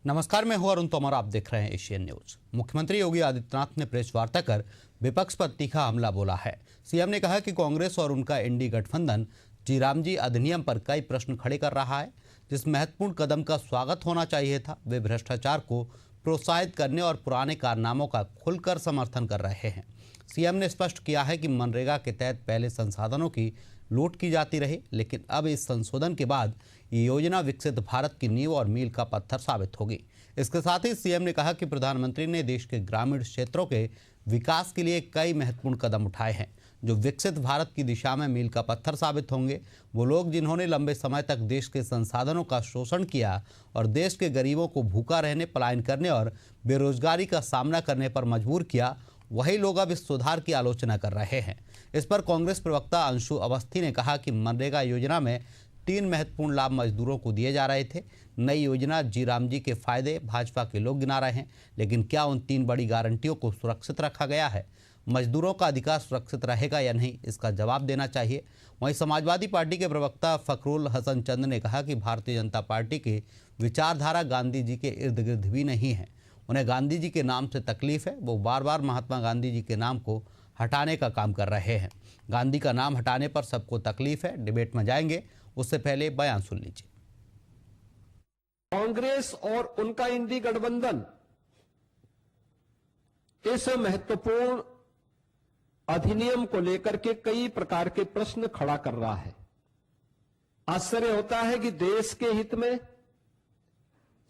नमस्कार, मैं हूं अरुण तोमर। आप देख रहे हैं एशियन न्यूज। मुख्यमंत्री योगी आदित्यनाथ ने प्रेस वार्ता कर विपक्ष पर तीखा हमला बोला है। सीएम ने कहा कि कांग्रेस और उनका एनडी गठबंधन जी अधिनियम पर कई प्रश्न खड़े कर रहा है, जिस महत्वपूर्ण कदम का स्वागत होना चाहिए था। वे भ्रष्टाचार को प्रोत्साहित करने और पुराने कारनामों का खुलकर समर्थन कर रहे हैं। सीएम ने स्पष्ट किया है कि मनरेगा के तहत पहले संसाधनों की लूट की जाती रही, लेकिन अब इस संशोधन के बाद ये योजना विकसित भारत की नींव और मील का पत्थर साबित होगी। इसके साथ ही सीएम ने कहा कि प्रधानमंत्री ने देश के ग्रामीण क्षेत्रों के विकास के लिए कई महत्वपूर्ण कदम उठाए हैं, जो विकसित भारत की दिशा में मील का पत्थर साबित होंगे। वो लोग जिन्होंने लंबे समय तक देश के संसाधनों का शोषण किया और देश के गरीबों को भूखा रहने, पलायन करने और बेरोजगारी का सामना करने पर मजबूर किया, वही लोग अब इस सुधार की आलोचना कर रहे हैं। इस पर कांग्रेस प्रवक्ता अंशु अवस्थी ने कहा कि मनरेगा योजना में 3 महत्वपूर्ण लाभ मजदूरों को दिए जा रहे थे। नई योजना जी के फायदे भाजपा के लोग गिना रहे हैं, लेकिन क्या उन 3 बड़ी गारंटियों को सुरक्षित रखा गया है? मजदूरों का अधिकार सुरक्षित रहेगा या नहीं, इसका जवाब देना चाहिए। वहीं समाजवादी पार्टी के प्रवक्ता फखरुल हसन चंद ने कहा कि भारतीय जनता पार्टी की विचारधारा गांधी जी के इर्द गिर्द भी नहीं है। उन्हें गांधी जी के नाम से तकलीफ है। वो बार बार महात्मा गांधी जी के नाम को हटाने का काम कर रहे हैं। गांधी का नाम हटाने पर सबको तकलीफ है। डिबेट में जाएंगे, उससे पहले बयान सुन लीजिए। कांग्रेस और उनका इंडी गठबंधन इस महत्वपूर्ण अधिनियम को लेकर के कई प्रकार के प्रश्न खड़ा कर रहा है। आश्चर्य होता है कि देश के हित में,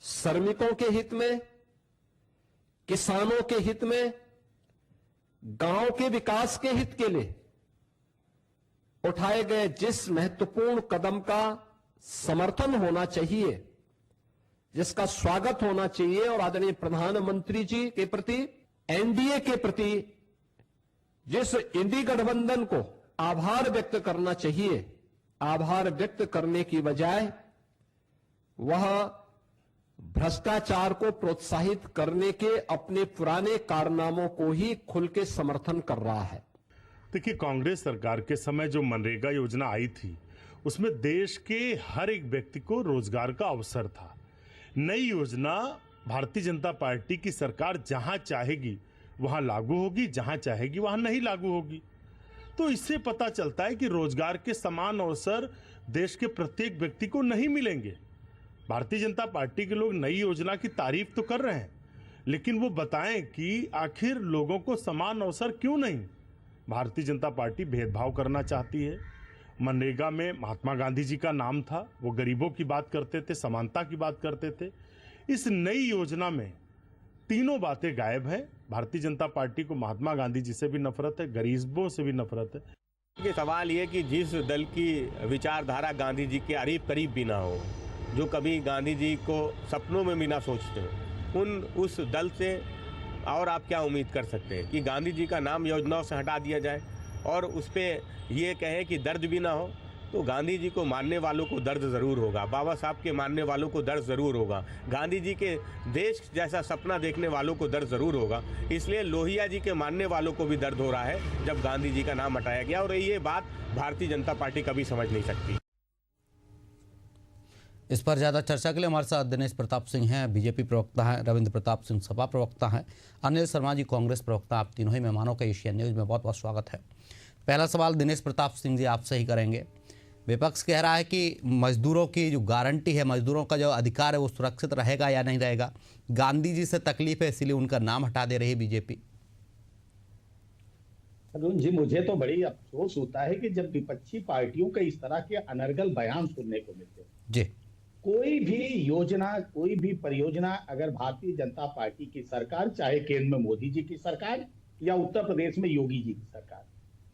श्रमिकों के हित में, किसानों के हित में, गांव के विकास के हित के लिए उठाए गए जिस महत्वपूर्ण कदम का समर्थन होना चाहिए, जिसका स्वागत होना चाहिए और आदरणीय प्रधानमंत्री जी के प्रति, एनडीए के प्रति जिस इंडी गठबंधन को आभार व्यक्त करना चाहिए, आभार व्यक्त करने की बजाय वह भ्रष्टाचार को प्रोत्साहित करने के अपने पुराने कारनामों को ही खुल के समर्थन कर रहा है। देखिए, कांग्रेस सरकार के समय जो मनरेगा योजना आई थी, उसमें देश के हर एक व्यक्ति को रोजगार का अवसर था। नई योजना भारतीय जनता पार्टी की सरकार जहां चाहेगी वहां लागू होगी, जहां चाहेगी वहां नहीं लागू होगी। तो इससे पता चलता है कि रोजगार के समान अवसर देश के प्रत्येक व्यक्ति को नहीं मिलेंगे। भारतीय जनता पार्टी के लोग नई योजना की तारीफ तो कर रहे हैं, लेकिन वो बताएं कि आखिर लोगों को समान अवसर क्यों नहीं। भारतीय जनता पार्टी भेदभाव करना चाहती है। मनरेगा में महात्मा गांधी जी का नाम था, वो गरीबों की बात करते थे, समानता की बात करते थे। इस नई योजना में तीनों बातें गायब हैं। भारतीय जनता पार्टी को महात्मा गांधी जी से भी नफरत है, गरीबों से भी नफरत है। ये सवाल ये कि जिस दल की विचारधारा गांधी जी के करीब भी ना हो, जो कभी गांधी जी को सपनों में भी ना सोचते हो, उस दल से और आप क्या उम्मीद कर सकते हैं कि गांधी जी का नाम योजनाओं से हटा दिया जाए और उस पर ये कहें कि दर्द भी ना हो। तो गांधी जी को मानने वालों को दर्द ज़रूर होगा, बाबा साहब के मानने वालों को दर्द ज़रूर होगा, गांधी जी के देश जैसा सपना देखने वालों को दर्द ज़रूर होगा। इसलिए लोहिया जी के मानने वालों को भी दर्द हो रहा है जब गांधी जी का नाम हटाया गया, और ये बात भारतीय जनता पार्टी कभी समझ नहीं सकती। इस पर ज़्यादा चर्चा के लिए हमारे साथ दिनेश प्रताप सिंह हैं, बीजेपी प्रवक्ता हैं, रविंद्र प्रताप सिंह सपा प्रवक्ता हैं, अनिल शर्मा जी कांग्रेस प्रवक्ता। आप तीनों ही मेहमानों का एशियन न्यूज़ में बहुत बहुत स्वागत है। पहला सवाल दिनेश प्रताप सिंह जी आपसे ही करेंगे। विपक्ष कह रहा है कि मजदूरों की जो गारंटी है, मजदूरों का जो अधिकार है, वो सुरक्षित रहेगा या नहीं रहेगा। गांधी जी से तकलीफ है, इसीलिए उनका नाम हटा दे रही बीजेपी। अरुण जी, मुझे तो बड़ी अफसोस होता है कि जब विपक्षी पार्टियों के इस तरह के अनर्गल बयान सुनने को मिलते हैं। जी, कोई भी योजना, कोई भी परियोजना अगर भारतीय जनता पार्टी की सरकार, चाहे केंद्र में मोदी जी की सरकार या उत्तर प्रदेश में योगी जी की सरकार,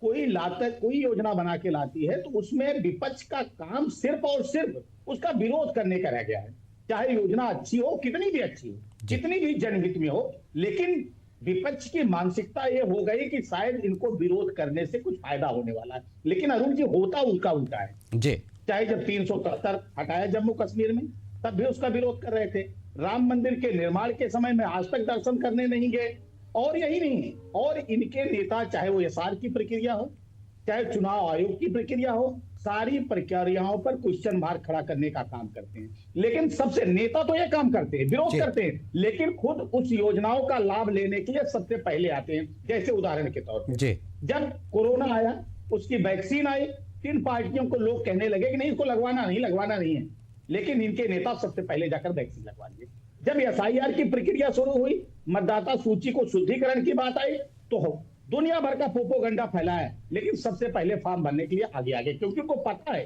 कोई योजना बना के लाती है, तो उसमें विपक्ष का काम सिर्फ और सिर्फ उसका विरोध करने का रह गया है। चाहे योजना अच्छी हो, कितनी भी अच्छी हो, जितनी भी जनहित में हो, लेकिन विपक्ष की मानसिकता ये हो गई कि शायद इनको विरोध करने से कुछ फायदा होने वाला है। लेकिन अरुण जी, होता उनका उल्टा है जी। चाहे जब 373 हटाया जम्मू कश्मीर में, तब भी उसका विरोध कर रहे थे। राम मंदिर के निर्माण के समय में आज तक दर्शन करने नहीं गए। और यही नहीं, और इनके नेता, चाहे वो एसआर की प्रक्रिया हो, चाहे चुनाव आयोग की प्रक्रिया हो, सारी प्रक्रियाओं पर क्वेश्चन मार्क खड़ा करने का काम करते हैं। लेकिन सबसे नेता तो ये काम करते हैं, विरोध करते हैं, लेकिन खुद उस योजनाओं का लाभ लेने के लिए सबसे पहले आते हैं। जैसे उदाहरण के तौर पर जब कोरोना आया, उसकी वैक्सीन आई, 3 पार्टियों को लोग कहने लगे कि नहीं, इसको लगवाना नहीं है, लेकिन इनके नेता सबसे पहले जाकर वैक्सीन लगवा लिए। जब एसआईआर की प्रक्रिया शुरू हुई, मतदाता सूची को शुद्धिकरण की बात आई, तो दुनिया भर का प्रोपोगंडा फैला है, लेकिन सबसे पहले फॉर्म भरने के लिए आगे, क्योंकि उनको पता है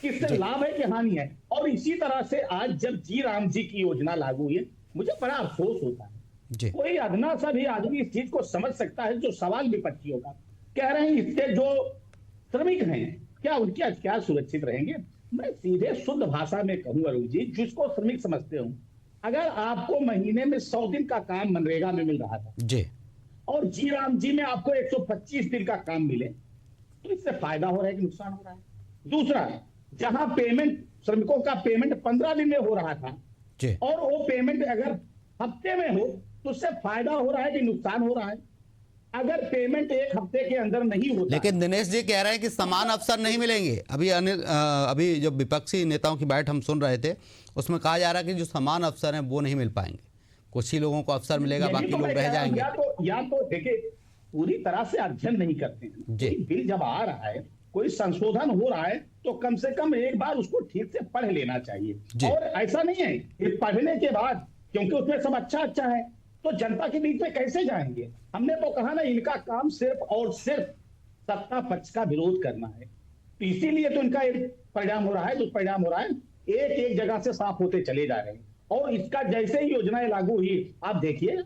कि इससे लाभ है कि हानि है। और इसी तरह से आज जब जी राम जी की योजना लागू हुई, मुझे बड़ा अफसोस होता है। कोई अदना सा भी आदमी इस चीज को समझ सकता है जो सवाल विपक्षियों का कह रहे हैं, इससे जो श्रमिक हैं क्या उनके क्या सुरक्षित रहेंगे। मैं सीधे शुद्ध भाषा में कहूं अरुण जी, जिसको श्रमिक समझते हूं, अगर आपको महीने में 100 दिन का काम मनरेगा में मिल रहा था और जी राम जी में आपको 125 दिन का काम मिले, तो इससे फायदा हो रहा है कि नुकसान हो रहा है। दूसरा, जहां पेमेंट, श्रमिकों का पेमेंट 15 दिन में हो रहा था और वो पेमेंट अगर हफ्ते में हो, तो उससे फायदा हो रहा है कि नुकसान हो रहा है। अगर पेमेंट 1 हफ्ते के अंदर नहीं होता, लेकिन दिनेश जी कह रहे हैं कि समान अवसर नहीं मिलेंगे। अभी जो विपक्षी नेताओं की बैठ हम सुन रहे थे, उसमें कहा जा रहा है कि जो समान अवसर हैं वो नहीं मिल पाएंगे, कुछ ही लोगों को अवसर मिलेगा, बाकी लोग रह जाएंगे। या तो देखिए, पूरी तरह से अध्ययन नहीं करते हैं। कोई बिल जब आ रहा है, कोई संशोधन हो रहा है, तो कम से कम एक बार उसको ठीक से पढ़ लेना चाहिए। और ऐसा नहीं है कि पढ़ने के बाद, क्योंकि उसमें सब अच्छा है, तो जनता के बीच में कैसे जाएंगे। हमने तो कहा ना, इनका काम सिर्फ और सिर्फ सत्ता पक्ष का विरोध करना है, तो इसीलिए तो इनका एक परिणाम हो रहा है, दुष्परिणाम हो रहा है, एक जगह से साफ होते चले जा रहे हैं। और इसका जैसे ही योजनाएं लागू हुई, आप देखिए,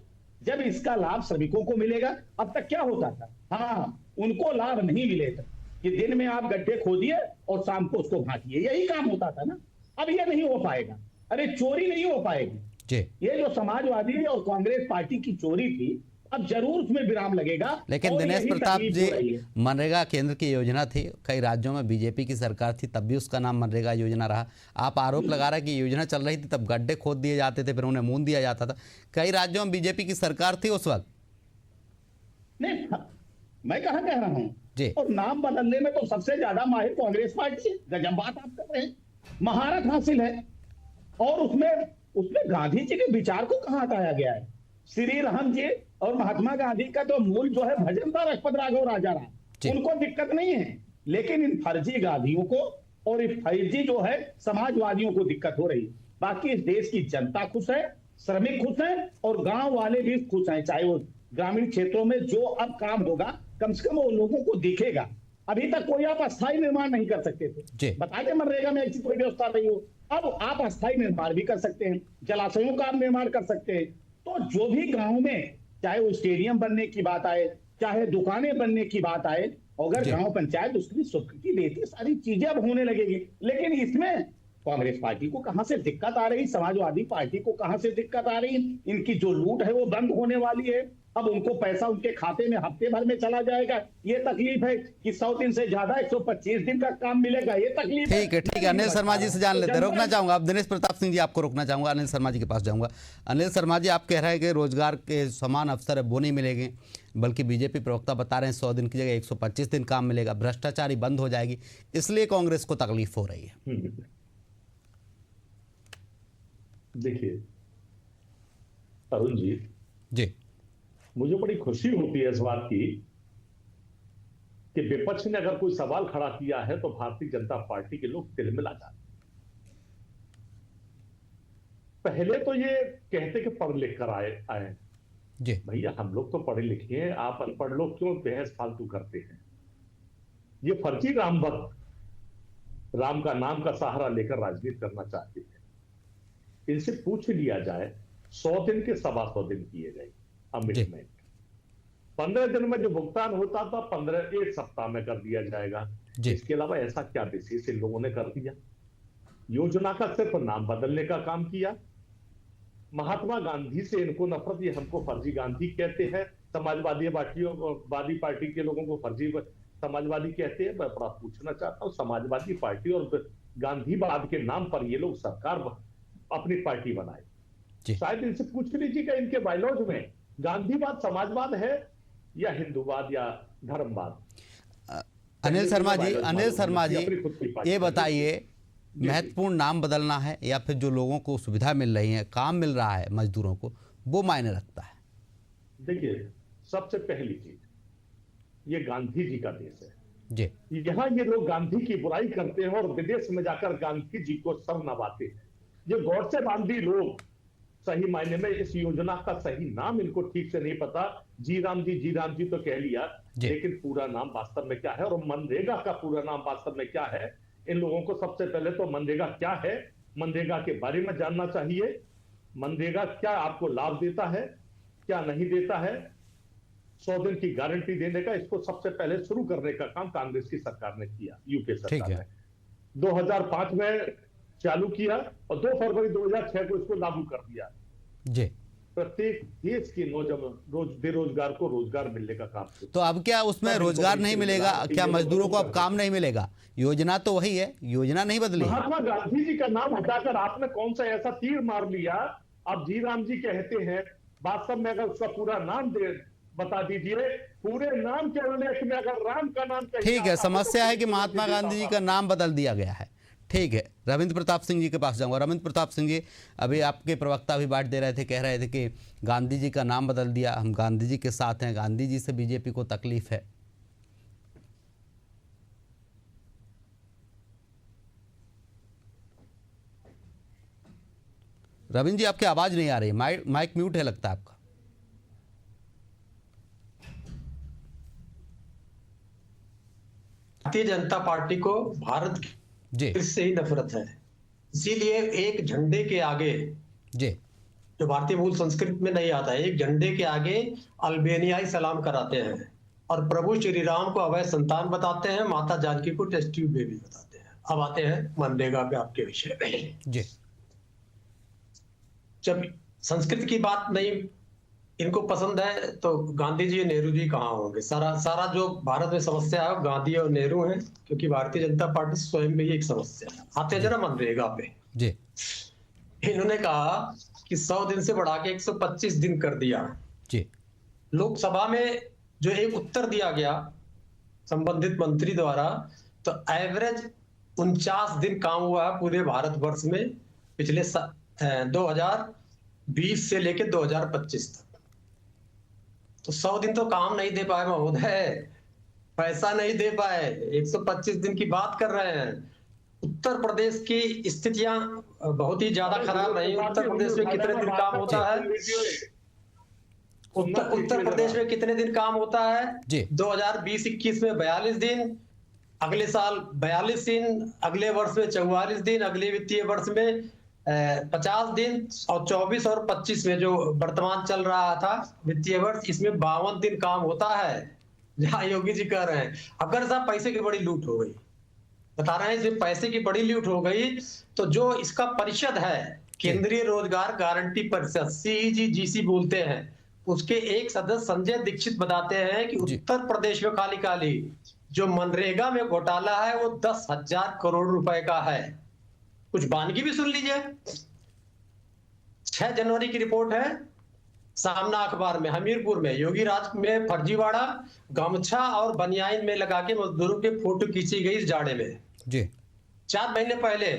जब इसका लाभ श्रमिकों को मिलेगा, अब तक क्या होता था, हाँ, उनको लाभ नहीं मिले था कि दिन में आप गड्ढे खोदिए और शाम को उसको भांटिए, यही काम होता था ना। अब ये नहीं हो पाएगा, अरे चोरी नहीं हो पाएगी। ये जो समाजवादी और कांग्रेस पार्टी की चोरी थी, अब जरूर उसमें विराम लगेगा। लेकिन दिनेश प्रताप जी, मनरेगा केंद्र की योजना थी, कई राज्यों में बीजेपी की सरकार थी, तब भी उसका नाम मनरेगा योजना रहा। आप आरोप लगा रहे हैं कि योजना चल रही थी तब गड्ढे खोद दिए जाते थे, फिर उन्हें मून दिया जाता था। कई राज्यों में बीजेपी की सरकार थी उस वक्त। नहीं, मैं कहाँ कह रहा हूँ जी, और नाम बदलने में तो सबसे ज्यादा माहिर कांग्रेस पार्टी है। गजब बात आप कर रहे हैं, महारत हासिल है। और उसमें गांधी जी के विचार को कहाँ हटाया गया है। श्री राम जी और महात्मा गांधी का तो मूल जो है भजन था, रघुपत राघव राजा राम, उनको दिक्कत नहीं है, लेकिन इन फर्जी गांधियों को और इस फर्जी जो है समाजवादियों को दिक्कत हो रही है। बाकी इस देश की जनता खुश है, श्रमिक खुश है और गांव वाले भी खुश हैं। चाहे वो ग्रामीण क्षेत्रों में जो अब काम होगा, कम से कम वो लोगों को दिखेगा। अभी तक कोई आप अस्थायी निर्माण नहीं कर सकते थे, बताते मनरेगा में ऐसी कोई व्यवस्था नहीं हो। अब आप अस्थायी निर्माण भी कर सकते हैं, जलाशयों का निर्माण कर सकते हैं। तो जो भी गांव में, चाहे वो स्टेडियम बनने की बात आए, चाहे दुकानें बनने की बात आए, अगर गांव पंचायत उसकी स्वीकृति देती, सारी चीजें अब होने लगेगी। लेकिन इसमें कांग्रेस पार्टी को कहां से दिक्कत आ रही, समाजवादी पार्टी को कहां से दिक्कत आ रही, इनकी जो लूट है वो बंद होने वाली है। अब उनको पैसा उनके खाते में हफ्ते भर में चला जाएगा, ये तकलीफ है कि 100 दिन से ज्यादा 125 दिन का काम मिलेगा, ये तकलीफ है। ठीक है, अनिल शर्मा जी से जान लेते हैं। रोकना चाहूंगा, अब दिनेश प्रताप सिंह जी आपको रोकना चाहूंगा, अनिल शर्मा जी के पास जाऊंगा। अनिल शर्मा जी, आप कह रहे हैं कि रोजगार के समान अवसर है वो नहीं मिलेंगे, बल्कि बीजेपी प्रवक्ता बता रहे हैं 100 दिन की जगह 125 दिन काम मिलेगा, भ्रष्टाचारी बंद हो जाएगी, इसलिए कांग्रेस को तकलीफ हो रही है। देखिए अरुण जी, मुझे बड़ी खुशी होती है इस बात की कि विपक्ष ने अगर कोई सवाल खड़ा किया है तो भारतीय जनता पार्टी के लोग तिलमिला जाते। पहले तो ये कहते कि पढ़ लिख कर आए जी, भैया हम लोग तो पढ़े लिखे हैं, आप अनपढ़ लोग क्यों बहस फालतू करते हैं। ये फर्जी राम भक्त राम का नाम का सहारा लेकर राजनीति करना चाहते हैं। इनसे पूछ लिया जाए, 100 दिन के 125 दिन किए गए अमेंडमेंट, 15 दिन में जो भुगतान होता था 1 सप्ताह में कर दिया जाएगा। इसके अलावा ऐसा क्या विशेष इन लोगों ने कर दिया। योजना का सिर्फ नाम बदलने का काम किया। महात्मा गांधी से इनको नफरत, ये हमको फर्जी गांधी कहते हैं, समाजवादी पार्टी के लोगों को फर्जी समाजवादी कहते हैं। मैं बड़ा पूछना चाहता हूं, समाजवादी पार्टी और गांधीवाद के नाम पर ये लोग सरकार अपनी पार्टी बनाए, शायद इनसे पूछ लीजिएगा इनके बायलॉज में गांधीवाद समाजवाद है या हिंदूवाद या धर्मवाद। अनिल शर्मा जी, अपनी खुद की पार्टी ये बताइए, महत्वपूर्ण नाम बदलना है या फिर जो लोगों को सुविधा मिल रही है, काम मिल रहा है मजदूरों को, वो मायने रखता है? देखिए, सबसे पहली चीज, ये गांधी जी का देश है जी यहाँ ये लोग गांधी की बुराई करते हैं और विदेश में जाकर गांधी जी को सर नवाते हैं। ये गौरसे बांधी लोग सही मायने में इस योजना का सही नाम इनको ठीक से नहीं पता। जी राम जी तो कह लिया, लेकिन पूरा नाम वास्तव में क्या है और मनरेगा का पूरा नाम वास्तव में क्या है, इन लोगों को सबसे पहले तो मनरेगा क्या है, मनरेगा के बारे में जानना चाहिए। मनरेगा क्या आपको लाभ देता है, क्या नहीं देता है, 100 दिन की गारंटी देने का, इसको सबसे पहले शुरू करने का काम कांग्रेस की सरकार ने किया, यूपीए सरकार ने 2005 में चालू किया और 2 फरवरी 2006 को इसको लागू कर दिया। जी प्रत्येक देश के नौजवान बेरोजगार को रोजगार मिलने का काम। तो अब क्या उसमें रोजगार नहीं मिलेगा? क्या मजदूरों को अब काम नहीं मिलेगा? योजना तो वही है, योजना नहीं बदली। महात्मा गांधी जी का नाम हटाकर आपने कौन सा ऐसा तीर मार लिया? अब जी राम जी कहते हैं, वास्तव में अगर उसका पूरा नाम बता दीजिए, पूरे नाम के उल्लेख में अगर राम का नाम ठीक है, समस्या है कि महात्मा गांधी जी का नाम बदल दिया गया है। ठीक है, रविंद्र प्रताप सिंह जी के पास जाऊंगा। रविंद्र प्रताप सिंह जी, अभी आपके प्रवक्ता भी बात दे रहे थे, कह रहे थे कि गांधी जी का नाम बदल दिया, हम गांधी जी के साथ हैं, गांधी जी से बीजेपी को तकलीफ है। रविंद्र जी, आपकी आवाज नहीं आ रही, माइक म्यूट है लगता है आपका। भारतीय जनता पार्टी को भारत से ही नफरत है, इसीलिए एक झंडे के आगे, जी जो भारतीय मूल संस्कृत में नहीं आता है, एक झंडे के आगे अल्बेनियाई सलाम कराते हैं और प्रभु श्री राम को अभय संतान बताते हैं, माता जानकी को टेस्ट ट्यूब बेबी बताते हैं। अब आते हैं मनरेगा पे आपके विषय में। जी, जब संस्कृत की बात नहीं इनको पसंद है तो गांधी जी नेहरू जी कहाँ होंगे? सारा जो भारत में समस्या है गांधी और नेहरू हैं, क्योंकि भारतीय जनता पार्टी स्वयं में ही एक समस्या है। आते जरा मनरेगा पे। जी, इन्होंने कहा कि 100 दिन से बढ़ा के 125 दिन कर दिया। जी, लोकसभा में जो एक उत्तर दिया गया संबंधित मंत्री द्वारा, तो एवरेज 49 दिन काम हुआ है पूरे भारतवर्ष में पिछले 2020 से लेकर 2025 तक। तो 100 दिन तो काम नहीं दे पाए महोदय, पैसा नहीं दे पाए, 125 दिन की बात कर रहे हैं। उत्तर प्रदेश की स्थितियां बहुत ही ज्यादा खराब नहीं। उत्तर प्रदेश में कितने दिन काम होता है? उत्तर प्रदेश में कितने दिन काम होता है? 2020-21 में 42 दिन, अगले साल 42 दिन, अगले वर्ष में 44 दिन, अगले वित्तीय वर्ष में 50 दिन, और 24 और 25 में जो वर्तमान चल रहा था वित्तीय वर्ष, इसमें 52 दिन काम होता है। जहां योगी जी कह रहे हैं अगर साहब पैसे की बड़ी लूट हो गई, बता रहे हैं इसमें पैसे की बड़ी लूट हो गई, तो जो इसका परिषद है केंद्रीय रोजगार गारंटी परिषद, CEGGC बोलते हैं, उसके एक सदस्य संजय दीक्षित बताते हैं कि उत्तर प्रदेश में खाली जो मनरेगा में घोटाला है वो 10,000 करोड़ रुपए का है। कुछ बानगी भी सुन लीजिए। 6 जनवरी की रिपोर्ट है, सामना अखबार में, हमीरपुर में योगी राज में फर्जीवाड़ा, गमछा और बनियाइन में लगा के मजदूरों के फोटो खींची गई इस जाड़े में। जी 4 महीने पहले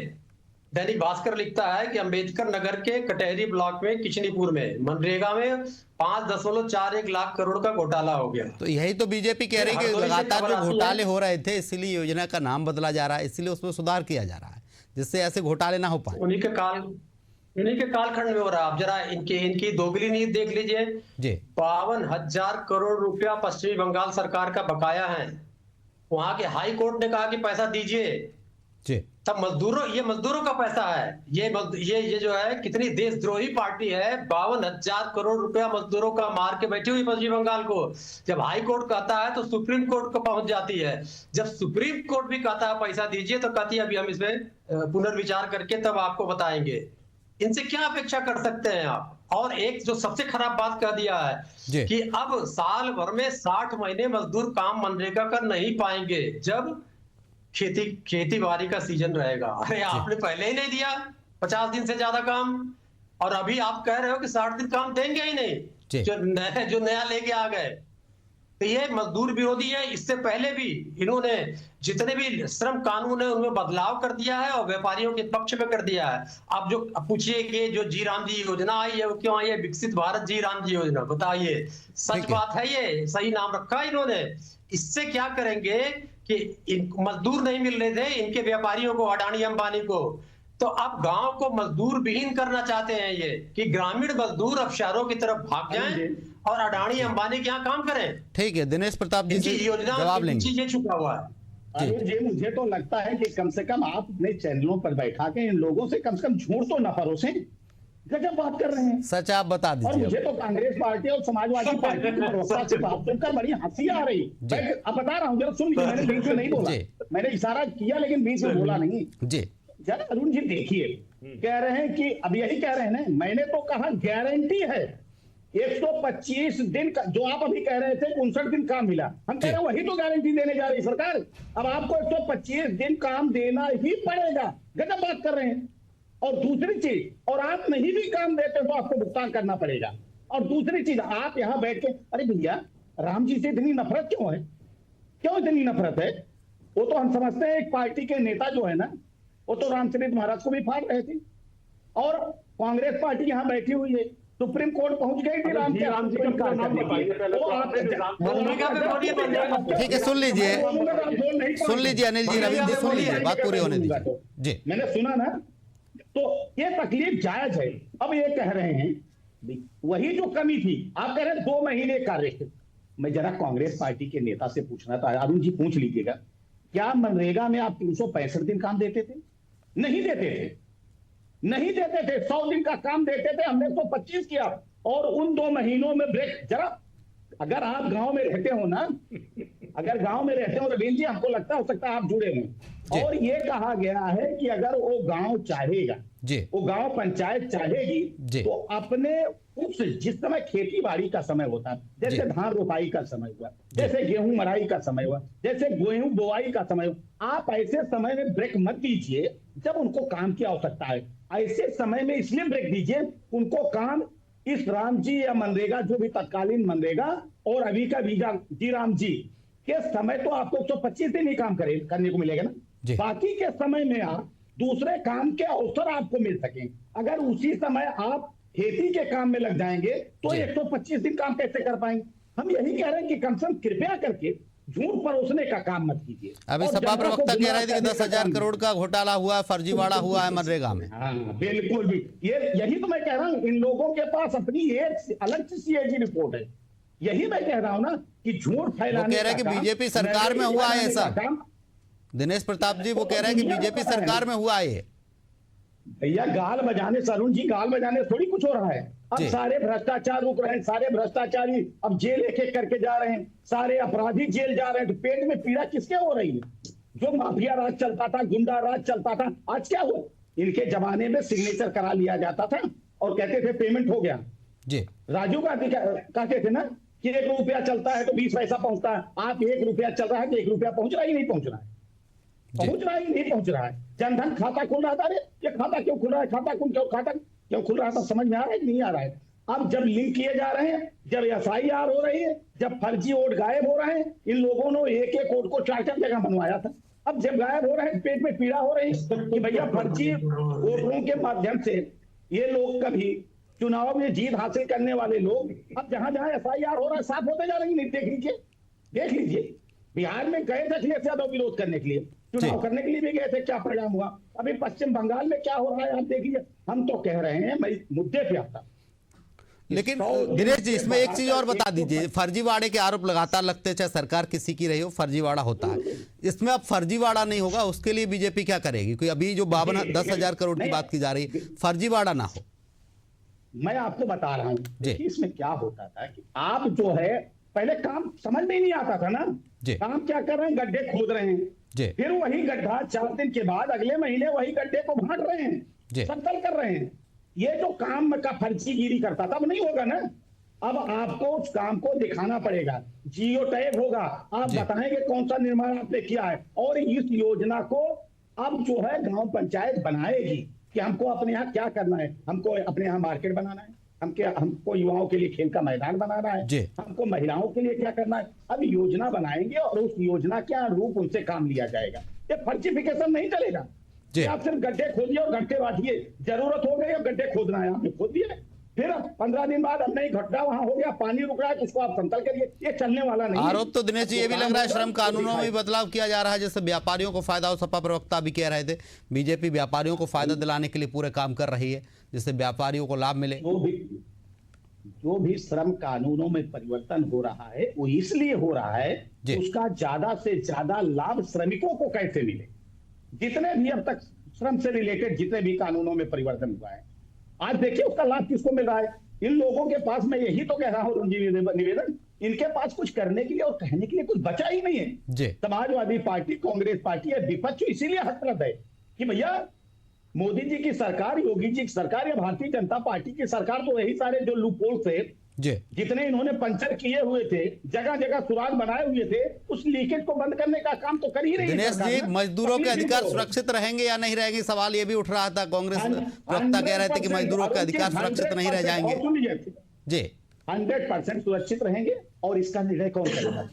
दैनिक भास्कर लिखता है कि अंबेडकर नगर के कटहरी ब्लॉक में किशनीपुर में मनरेगा में 5.41 लाख करोड़ का घोटाला हो गया। तो यही तो बीजेपी कह रही है कि लगातार जो घोटाले हो रहे थे, इसीलिए योजना का नाम बदला जा रहा है, इसीलिए उसमें सुधार किया जा रहा है, जिससे ऐसे घोटाले ना हो पाए। उन्हीं के कालखंड में हो रहा है। आप जरा इनकी दोगली नीति देख लीजिए जी। 52,000 करोड़ रुपया पश्चिमी बंगाल सरकार का बकाया है। वहां के हाई कोर्ट ने कहा कि पैसा दीजिए जी। तब मजदूरों का पैसा है। ये जो है कितनी देशद्रोही पार्टी है। 52,000 करोड़ रुपया मजदूरों का मार के बैठी हुई पश्चिम बंगाल को। जब हाई कोर्ट कहता है तो सुप्रीम कोर्ट को पहुंच जाती है। जब सुप्रीम कोर्ट भी कहता है पैसा दीजिए तो कहती है अभी हम इसमें पुनर्विचार करके तब आपको बताएंगे। इनसे क्या अपेक्षा कर सकते हैं आप। और एक जो सबसे खराब बात कह दिया है कि अब साल भर में 60 महीने मजदूर काम मनरेगा कर नहीं पाएंगे जब खेती बाड़ी का सीजन रहेगा। अरे आपने पहले ही नहीं दिया 50 दिन से ज्यादा काम, और अभी आप कह रहे हो कि 60 दिन काम देंगे ही नहीं। जो नया लेके आ गए। तो ये मजदूर विरोधी है। इससे पहले भी इन्होंने जितने भी श्रम कानून है उनमें बदलाव कर दिया है और व्यापारियों के पक्ष में कर दिया है। आप जो पूछिए कि जो जी राम जी योजना आई है वो क्यों आई है, विकसित भारत जी राम जी योजना, बताइए सच बात है? ये सही नाम रखा इन्होंने। इससे क्या करेंगे कि मजदूर नहीं मिल रहे थे इनके व्यापारियों को, अडानी अंबानी को, तो अब गांव को मजदूर विहीन करना चाहते हैं ये, कि ग्रामीण मजदूर अब शहरों की तरफ भाग जाएं और अडानी अंबानी के यहाँ काम करें। ठीक है, दिनेश प्रताप जी से जवाब लेंगे। ये छुपा हुआ है। अरुण जी, मुझे तो लगता है कि कम से कम आप अपने चैनलों पर बैठा के इन लोगों से कम झूठ तो न परोसें। गजब बात कर रहे हैं। सच आप बता और दीजिए। मुझे तो कांग्रेस पार्टी और समाजवादी पार्टी की प्रवक्ता से बात सुनकर बड़ी हंसी आ रही। अब बता रहा हूँ, जरा सुन लीजिए, मैंने बीच में नहीं बोला, मैंने इशारा किया लेकिन बीच में बोला नहीं जी। जरा अरुण जी देखिए, कह रहे हैं कि अब यही कह रहे हैं ना, मैंने तो कहा गारंटी है 125 दिन का, जो आप अभी कह रहे थे 59 दिन काम मिला, हम कह रहे हैं वही तो गारंटी देने जा रही सरकार। अब आपको 125 दिन काम देना ही पड़ेगा। गजब बात कर रहे हैं। और दूसरी चीज, और आप नहीं भी काम देते तो आपको भुगतान करना पड़ेगा। और दूसरी चीज, आप यहां बैठ के, अरे भैया राम जी से इतनी नफरत क्यों है? क्यों इतनी नफरत है? वो तो हम समझते हैं एक पार्टी के नेता जो है ना, वो तो रामचरित महाराज को भी फाड़ रहे थे। और कांग्रेस पार्टी यहां बैठी हुई है, सुप्रीम कोर्ट पहुंच गई थी राम जी ठीक है, सुन लीजिए अनिल जी, रविंद्र जी सुन लीजिए, बात पूरी होने दीजिए जी। मैंने सुना ना, तो ये तकलीफ जायज है। अब ये कह रहे हैं वही जो कमी थी, आप कह रहे हैं 2 महीने कार्य। मैं जरा कांग्रेस पार्टी के नेता से पूछना था, अरुण जी पूछ लीजिएगा, क्या मनरेगा में आप 365 दिन काम देते थे? नहीं देते थे, नहीं देते थे। 100 दिन का काम देते थे, हमने 125 किया। और उन 2 महीनों में ब्रेक, जरा अगर आप गांव में रहते हो ना, अगर गांव में रहते हो रवींद्र जी, हमको लगता हो सकता है आप जुड़े हों। और ये कहा गया है कि अगर वो गांव चाहेगा, वो गांव पंचायत चाहेगी, तो अपने उस जिस समय खेती बाड़ी का समय होता है, जैसे धान रोपाई का समय हुआ, जैसे गेहूं मराई का समय हुआ, जैसे गेहूं बोआई का समय हुआ, आप ऐसे समय में ब्रेक मत दीजिए जब उनको काम की आवश्यकता है। ऐसे समय में इसलिए ब्रेक दीजिए, उनको काम इस राम जी या मनरेगा, जो भी तत्कालीन मनरेगा और अभी का जी राम जी के समय, तो आपको 125 दिन ही काम करने को मिलेगा ना। बाकी के समय में आप दूसरे काम के अवसर आपको मिल सकें। अगर उसी समय आप खेती के काम में लग जाएंगे तो 125 दिन काम कैसे कर पाएंगे? हम यही कह रहे हैं कि कम से कम कृपया करके झूठ परोसने का काम मत कीजिए। अभी सपा प्रवक्ता कह रहे थे कि 10,000 करोड़ का घोटाला हुआ है, फर्जीवाड़ा हुआ है मनरेगा में। हाँ, बिल्कुल भी, यही तो मैं कह रहा हूँ, इन लोगों के पास अपनी एक अलग सी CAG रिपोर्ट है। यही मैं कह रहा हूँ ना कि झूठ फैलाने, कह रहे हैं कि बीजेपी सरकार में हुआ है ऐसा। दिनेश प्रताप जी वो कह रहे हैं कि बीजेपी सरकार में हुआ है। भैया गाल बजाने से, अरुण जी गाल बजाने थोड़ी कुछ हो रहा है। अब सारे भ्रष्टाचार रुक रहे हैं, सारे भ्रष्टाचारी अब जेल एक करके जा रहे हैं, सारे अपराधी जेल जा रहे हैं। तो पेट में पीड़ा किसके हो रही है? जो माफिया राज चलता था, गुंडा राज चलता था, आज क्या हुआ? इनके जमाने में सिग्नेचर करा लिया जाता था और कहते थे पेमेंट हो गया जी। राजीव गांधी कहते थे ना कि 1 रुपया चलता है तो 20 पैसा पहुंचता है। आप 1 रुपया चल रहा है तो 1 रुपया पहुंच रहा ही नहीं, पहुंच रहा है, पहुंच रहा ही नहीं पहुंच रहा है। जनधन खाता खुल रहा था, अरे ये खाता क्यों खुल रहा है, खाता क्यों खुल रहा था, समझ में आ रहा है नहीं आ रहा है? अब जब लिंक किए जा रहे हैं, जब FIR हो रही है, जब फर्जी वोट गायब हो रहे हैं, इन लोगों ने एक वोट को 4 जगह बनवाया था। अब जब गायब हो रहे हैं, पेट में पीड़ा हो रही है कि भैया फर्जी वोटरों के माध्यम से ये लोग कभी चुनाव में जीत हासिल करने वाले लोग, अब जहां जहां FIR हो रहा है साफ होते जा रही है। देख लीजिए बिहार में गए थे अखिलेश यादव विरोध करने के लिए, चुनाव करने के लिए भी गए थे, क्या परिणाम हुआ? अभी पश्चिम बंगाल में क्या हो रहा है आप देखिए। हम तो कह रहे हैं, मैं मुद्दे पे आता। लेकिन दिनेश जी इसमें एक चीज और बता दीजिए, फर्जीवाड़े के आरोप लगातार लगते, चाहे सरकार किसी की रही हो, फर्जीवाड़ा होता है। इसमें अब फर्जीवाड़ा नहीं होगा, उसके लिए बीजेपी क्या करेगी? कोई अभी जो 10,000 करोड़ की बात की जा रही, फर्जीवाड़ा ना हो। मैं आपको बता रहा हूं इसमें क्या होता था कि आप जो है पहले काम समझ में ही नहीं आता था ना। काम क्या कर रहे हैं, गड्ढे खोद रहे हैं, फिर वही गड्ढा 4 दिन के बाद अगले महीने वही गड्ढे को भाट रहे हैं, समतल कर रहे हैं। ये जो काम का फर्जीगिरी करता था अब नहीं होगा ना। अब आपको उस काम को दिखाना पड़ेगा, जियो टैग होगा, आप बताएंगे कौन सा निर्माण आपने किया है। और इस योजना को अब जो है गांव पंचायत बनाएगी कि हमको अपने यहाँ क्या करना है। हमको अपने यहाँ मार्केट बनाना है, हमको युवाओं के लिए खेल का मैदान बनाना है, जी। हमको महिलाओं के लिए क्या करना है। अब योजना बनाएंगे और उस योजना के अनुरूप उनसे काम लिया जाएगा। ये फर्जिफिकेशन नहीं चलेगा जी। आप सिर्फ गड्ढे खोदिए और गड्ढे बांटिए। जरूरत हो गई और गड्ढे खोदना है, आपने खोद दिए, फिर 15 दिन बाद अब नहीं घटना वहां हो गया, पानी रुक रहा है, उसको आप समतल करिए। ये चलने वाला नहीं है। आरोप तो दिनेश जी ये भी लग रहा है श्रम कानूनों में भी बदलाव किया जा रहा है, जैसे व्यापारियों को फायदा हो। सपा प्रवक्ता भी कह रहे थे बीजेपी व्यापारियों को फायदा दिलाने के लिए पूरे काम कर रही है, जिससे व्यापारियों को लाभ मिले। जो भी श्रम कानूनों में परिवर्तन हो रहा है वो इसलिए हो रहा है उसका ज्यादा से ज्यादा लाभ श्रमिकों को कैसे मिले। जितने भी अब तक श्रम से रिलेटेड जितने भी कानूनों में परिवर्तन हुआ है, आज देखिए उसका लाभ किसको मिल रहा है। इन लोगों के पास, मैं यही तो कह रहा हूं निवेदन, इनके पास कुछ करने के लिए और कहने के लिए कुछ बचा ही नहीं है। समाजवादी पार्टी, कांग्रेस पार्टी या विपक्ष इसीलिए हसरत है कि भैया मोदी जी की सरकार, योगी जी की सरकार या भारतीय जनता पार्टी की सरकार तो यही सारे जो लूपहोल थे, जितने इन्होंने पंचर किए हुए थे, जगह जगह सुराग बनाए हुए थे, उस लीकेज को बंद करने का काम तो कर ही रही है। दिनेश जी, मजदूरों के अधिकार सुरक्षित रहेंगे या नहीं रहेंगे, सवाल ये भी उठ रहा था। कांग्रेस प्रवक्ता कह रहे थे कि मजदूरों के अधिकार सुरक्षित नहीं रह जाएंगे। जी, 100% सुरक्षित रहेंगे। और इसका निर्णय कौन करेगा?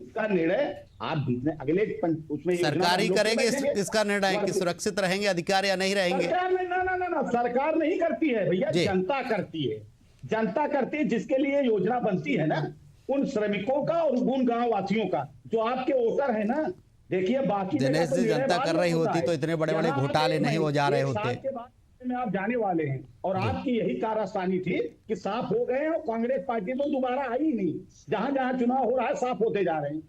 इसका निर्णय आप अगले उसमें सरकार ही करेगी इसका निर्णय कि सुरक्षित रहेंगे अधिकार या नहीं रहेंगे। ना, सरकार नहीं करती है भैया, जनता करती है। जनता करती है, जिसके लिए योजना बनती है ना, उन श्रमिकों का और उन गांव वासियों का जो आपके वोटर है ना। देखिए बाकी दिनेश जी, जनता कर रही होती तो इतने बड़े बड़े घोटाले नहीं हो जा रहे होते। में आप जाने वाले हैं और आपकी यही कारस्तानी थी कि साफ हो गए और कांग्रेस पार्टी तो दोबारा आई ही नहीं। जहां जहां चुनाव हो रहा है साफ होते जा रहे हैं।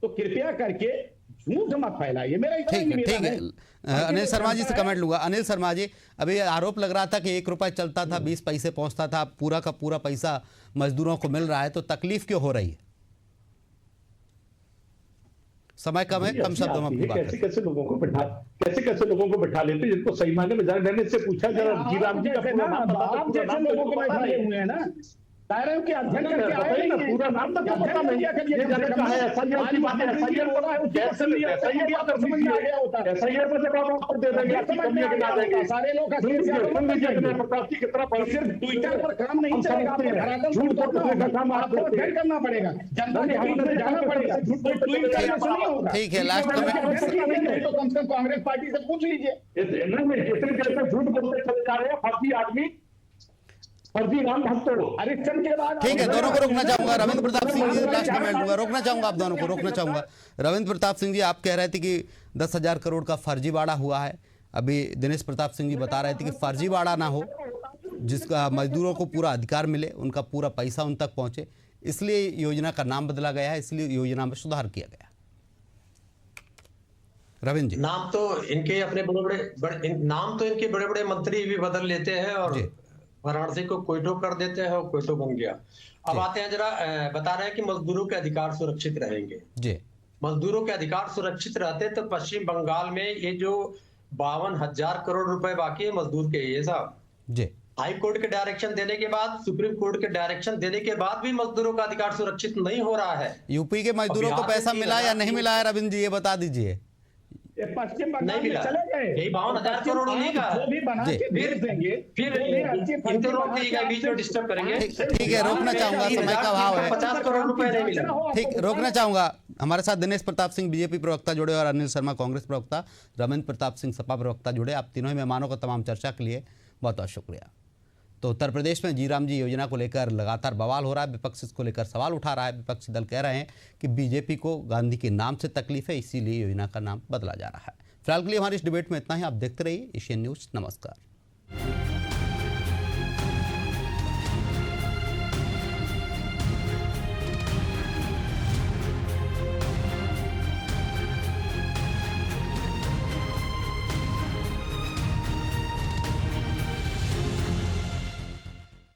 तो कृपया करके झूठ मत फैलाइए। मेरा ठीक है। अनिल शर्मा जी से कमेंट लूंगा। अनिल शर्मा जी, अभी आरोप लग रहा था कि 1 रुपए चलता था 20 पैसे पहुंचता था, पूरा का पूरा पैसा मजदूरों को मिल रहा है, तो तकलीफ क्यों हो रही है? समय कम है, कम शब्दों में अपनी बात कैसे कैसे लोगों को बैठा लेते जिनको सही मायने में जाने देने से पूछा जरा जीराम जी का पूरा नाम बता। जैसे लोगों को बैठाए हुए हैं ना, दायरे के अध्ययन करके आए हैं, पूरा नाम तक पता नहीं। ये जाने का है एसआईआर की बात है, एसआईआर हो रहा है, कैसे एसआईआर बात कर समझ में आ गया होता है। एसआईआर में जब आप दे देंगे कमियां गिना देंगे सारे लोग का कितना सिर्फ ट्विटर पर काम नहीं चलेगा, झूठ बोलने का काम आपको करना पड़ेगा, जनता के बीच में जाना पड़ेगा। ठीक है, लास्ट कमेंट तो कम से कम कांग्रेस पार्टी से पूछ लीजिए। इतनी देर से झूठ बोलते चले जा रहे हैं फर्जी आदमी, फर्जी राम भक्तों। ठीक है, दोनों को रोकना चाहूंगा। रविंद्र प्रताप सिंह जी लास्ट कमेंट दूंगा, रोकना चाहूंगा आप दोनों को, रोकना चाहूंगा। रविंद्र प्रताप सिंह जी, आप कह रहे थे कि 10,000 करोड़ का फर्जीवाड़ा हुआ है। अभी दिनेश प्रताप सिंह जी बता रहे थे कि फर्जीवाड़ा ना हो, जिसका मजदूरों को पूरा अधिकार मिले, उनका पूरा पैसा उन तक पहुंचे, इसलिए योजना का नाम बदला गया है, इसलिए योजना में सुधार किया गया। रविंद्र जी, नाम तो इनके अपने बड़े बड़े मंत्री भी बदल लेते हैं और वाराणसी को क्वेटो कर देते हैं और क्वेटो बन गया। अब आते हैं, जरा बता रहे हैं कि मजदूरों के अधिकार सुरक्षित रहेंगे। जी, मजदूरों के अधिकार सुरक्षित रहते तो पश्चिम बंगाल में ये जो 52,000 करोड़ रुपए बाकी है मजदूर के, ये साहब जी, हाई कोर्ट के डायरेक्शन देने के बाद, सुप्रीम कोर्ट के डायरेक्शन देने के बाद भी मजदूरों का अधिकार सुरक्षित नहीं हो रहा है। यूपी के मजदूरों को पैसा मिला या नहीं मिला है रविंद्र जी, ये बता दीजिए। पश्चिम बंगाल में चले गए, यही 52,000 करोड़ नहीं का भी बना के भेज देंगे, फिर बीच में डिस्टर्ब करेंगे। ठीक है, रोकना चाहूंगा, समय का अभाव है। 50 करोड़ रुपए नहीं मिले। ठीक, रोकना चाहूंगा। हमारे साथ दिनेश प्रताप सिंह बीजेपी प्रवक्ता जुड़े और अनिल शर्मा कांग्रेस प्रवक्ता, रविंद्र प्रताप सिंह सपा प्रवक्ता जुड़े। आप तीनों ही मेहमानों का तमाम चर्चा के लिए बहुत बहुत शुक्रिया। तो उत्तर प्रदेश में जीराम जी योजना को लेकर लगातार बवाल हो रहा है, विपक्ष इसको लेकर सवाल उठा रहा है। विपक्षी दल कह रहे हैं कि बीजेपी को गांधी के नाम से तकलीफ है, इसीलिए योजना का नाम बदला जा रहा है। फिलहाल के लिए हमारी इस डिबेट में इतना ही। आप देखते रहिए एशियन न्यूज़। नमस्कार।